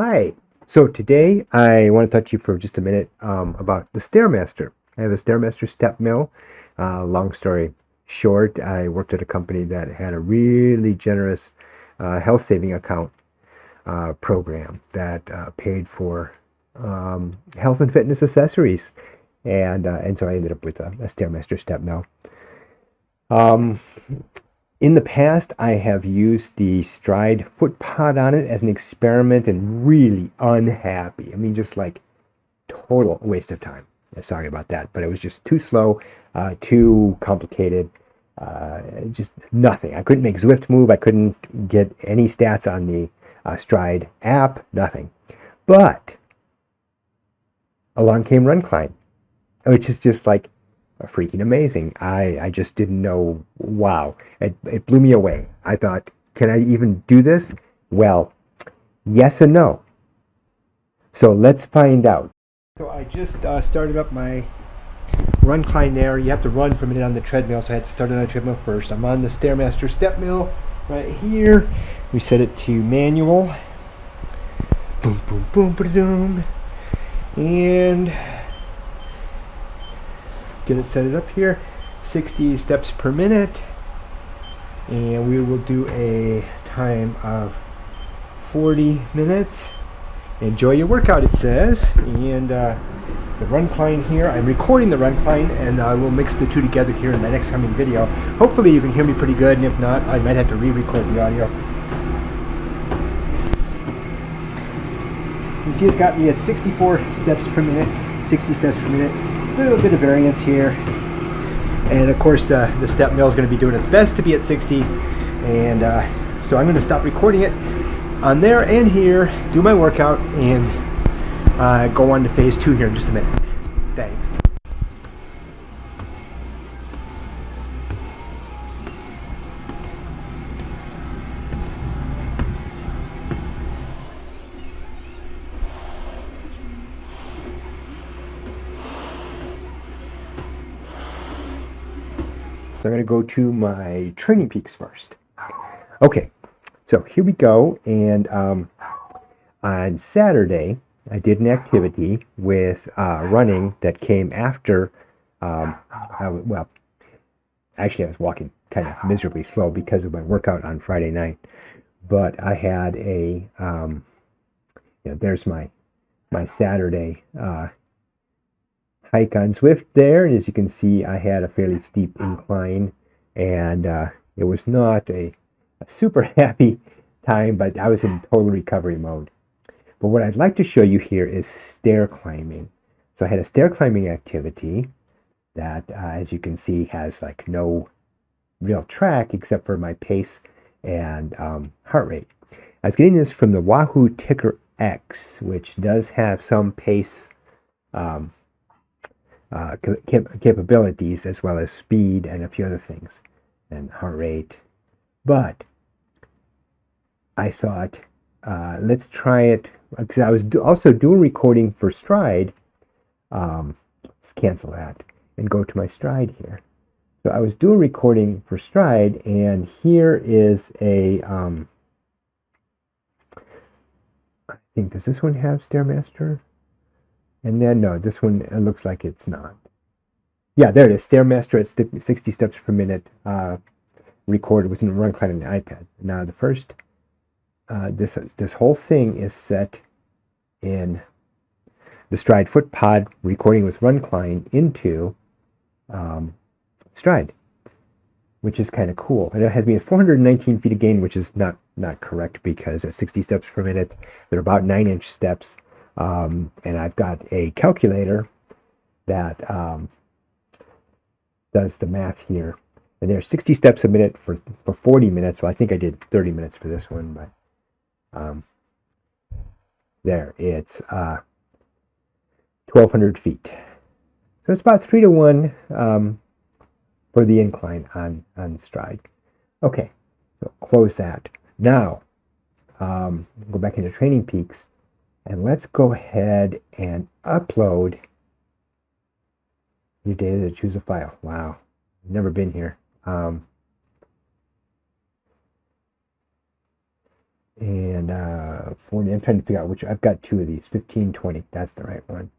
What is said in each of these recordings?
Hi. So today I want to talk to you for just a minute about the Stairmaster. I have a Stairmaster Stepmill. Long story short, I worked at a company that had a really generous health saving account program that paid for health and fitness accessories, and so I ended up with a Stairmaster Stepmill. Um, in the past, I have used the Stryd Footpod on it as an experiment and really unhappy. I mean, just like total waste of time. Sorry about that, but it was just too slow, too complicated, just nothing. I couldn't make Zwift move. I couldn't get any stats on the Stryd app, nothing. But along came Runcline, which is just like freaking amazing. I just didn't know. Wow, it blew me away. I thought, can I even do this? Well, yes and no. So let's find out. So I just started up my Runcline there. You have to run for a minute on the treadmill, so I had to start it on the treadmill first. I'm on the Stairmaster Stepmill right here. We set it to manual. Boom, boom, boom, ba-doom. And get it set it up here. 60 steps per minute. And we will do a time of 40 minutes. Enjoy your workout, it says. And the Runcline here, I'm recording the Runcline, and I will mix the two together here in the next coming video. Hopefully you can hear me pretty good, and if not, I might have to re-record the audio. You can see it's got me at 64 steps per minute, 60 steps per minute. A little bit of variance here. And of course the step mill is going to be doing its best to be at 60. And so I'm going to stop recording it on there and here, do my workout, and go on to phase 2 here in just a minute. Thanks. So I'm going to go to my training peaks first. Okay, so here we go. And on Saturday, I did an activity with running that came after, well, actually I was walking kind of miserably slow because of my workout on Friday night. But I had there's my Saturday hike on Zwift there, and as you can see, I had a fairly steep incline, and it was not a super happy time, but I was in total recovery mode. But what I'd like to show you here is stair climbing. So I had a stair climbing activity that, as you can see, has like no real track except for my pace and heart rate. I was getting this from the Wahoo Ticker X, which does have some pace capabilities as well as speed and a few other things and heart rate. But I thought, let's try it because I was also doing recording for Stryd. Let's cancel that and go to my Stryd here. So I was doing recording for Stryd, and here is a I think, does this one have Stairmaster? And then no, this one, it looks like it's not. Yeah, there it is. Stairmaster at 60 steps per minute, recorded within Runcline on the iPad. Now the first, this whole thing is set in the Stryd Footpod recording with Runcline into Stryd, which is kind of cool. And it has me at 419 feet of gain, which is not correct because at 60 steps per minute, they're about 9-inch steps. And I've got a calculator that does the math here. And there's 60 steps a minute for 40 minutes. So I think I did 30 minutes for this one, but there, it's 1,200 feet. So it's about 3 to 1 for the incline on Stryd. Okay, so close that. Now, go back into Training Peaks, and let's go ahead and upload your data to choose a file. Wow, never been here. And 40, I'm trying to figure out which, I've got two of these, 15, 20, that's the right one.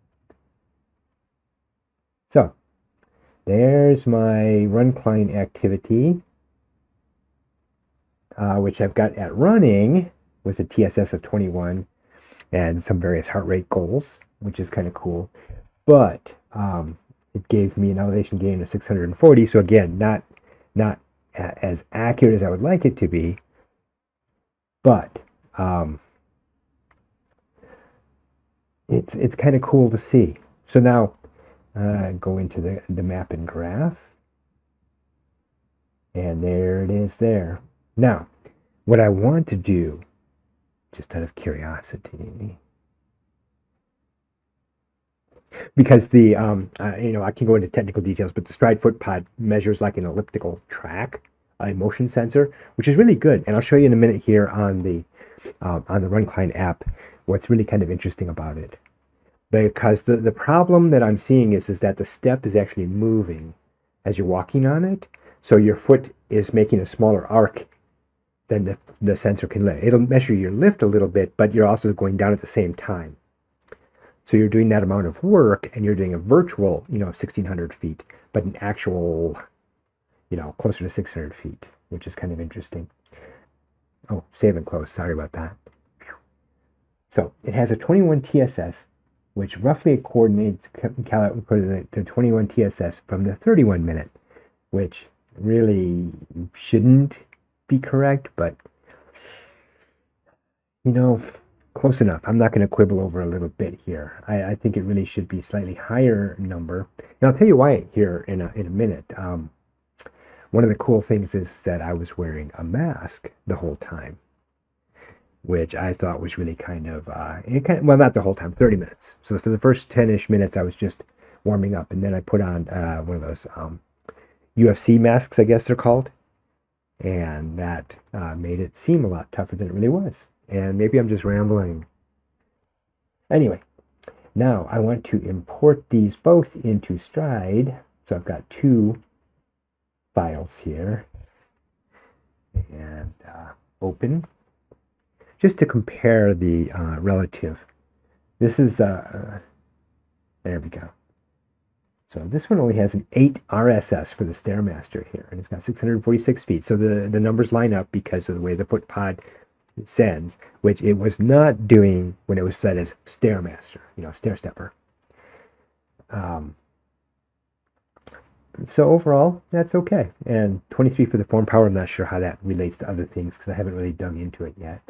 So, there's my Runcline activity, which I've got at running with a TSS of 21 and some various heart rate goals, which is kind of cool. But it gave me an elevation gain of 640. So again, not as accurate as I would like it to be, but it's kind of cool to see. So now go into the map and graph, and there it is there. Now, what I want to do, just out of curiosity, because the I can go into technical details, but the Stryd Footpod measures like an elliptical track, a motion sensor, which is really good. And I'll show you in a minute here on the Runcline app what's really kind of interesting about it. Because the problem that I'm seeing is that the step is actually moving as you're walking on it, so your foot is making a smaller arc than the sensor can lift. It'll measure your lift a little bit, but you're also going down at the same time. So you're doing that amount of work, and you're doing a virtual, 1,600 feet, but an actual, closer to 600 feet, which is kind of interesting. Oh, save and close. Sorry about that. So it has a 21 TSS, which roughly coordinates to 21 TSS from the 31 minute, which really shouldn't be correct, but close enough. I'm not going to quibble over a little bit here. I think it really should be slightly higher number. And I'll tell you why here in a minute. One of the cool things is that I was wearing a mask the whole time, which I thought was really kind of, well, not the whole time, 30 minutes. So for the first 10-ish minutes, I was just warming up, and then I put on one of those UFC masks, I guess they're called, and that made it seem a lot tougher than it really was. And maybe I'm just rambling. Anyway, now I want to import these both into Stryd. So I've got two files here. And open. Just to compare the relative. This is, there we go. So this one only has an 8 RSS for the Stairmaster here. And it's got 646 feet. So the numbers line up because of the way the Footpod sends, which it was not doing when it was set as Stairmaster, stair stepper. So overall, that's okay. And 23 for the form power. I'm not sure how that relates to other things because I haven't really dug into it yet.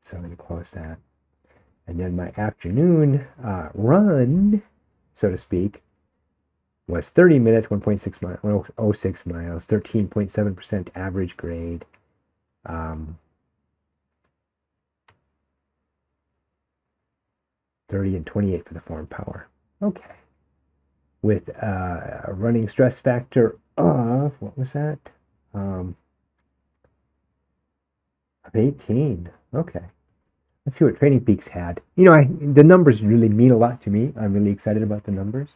So I'm going to close that. And then my afternoon run, so to speak, was 30 minutes, 1.6 miles, 106 miles, 13.7% average grade. 30 and 28 for the form power. Okay. With a running stress factor of, what was that? Of 18. Okay. Let's see what Training Peaks had. The numbers really mean a lot to me. I'm really excited about the numbers.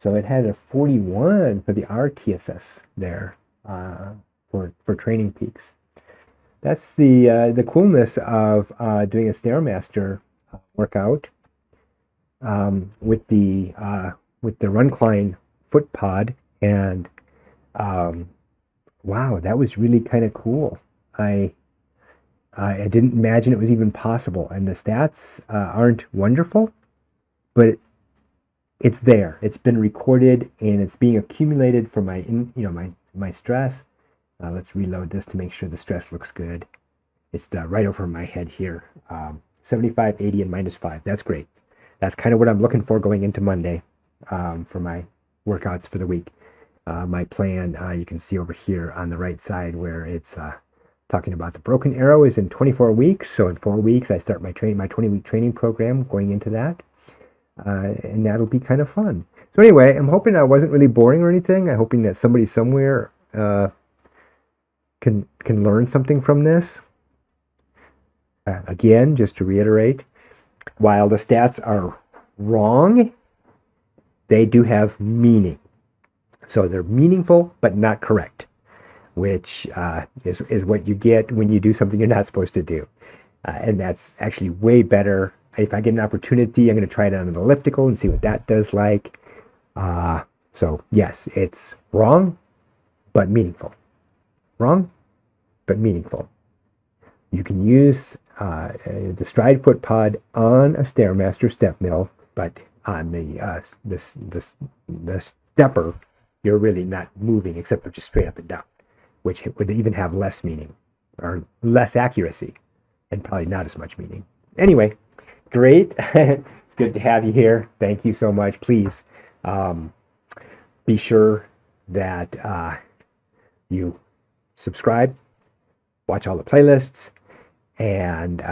So it had a 41 for the RTSS there for Training Peaks. That's the coolness of doing a Stairmaster workout with the Runcline Footpod, and wow, that was really kind of cool. I didn't imagine it was even possible, and the stats aren't wonderful, but it's there. It's been recorded, and it's being accumulated for my stress. Let's reload this to make sure the stress looks good. It's right over my head here. 75, 80, and -5. That's great. That's kind of what I'm looking for going into Monday for my workouts for the week. My plan, you can see over here on the right side where it's talking about the broken arrow is in 24 weeks. So in 4 weeks, I start my 20-week training program going into that. And that'll be kind of fun. So anyway, I'm hoping I wasn't really boring or anything. I'm hoping that somebody somewhere can learn something from this. Again, just to reiterate, while the stats are wrong, they do have meaning. So they're meaningful, but not correct. which is what you get when you do something you're not supposed to do. And that's actually way better. If I get an opportunity, I'm going to try it on an elliptical and see what that does like. So yes, it's wrong, but meaningful. Wrong, but meaningful. You can use the Stryd Footpod on a Stairmaster Stepmill, but on the stepper, you're really not moving except for just straight up and down, which would even have less meaning or less accuracy and probably not as much meaning. Anyway, great. It's good to have you here. Thank you so much. Please be sure that you subscribe, watch all the playlists, and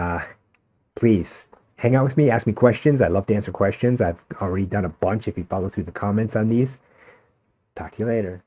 please hang out with me, ask me questions. I love to answer questions. I've already done a bunch if you follow through the comments on these. Talk to you later.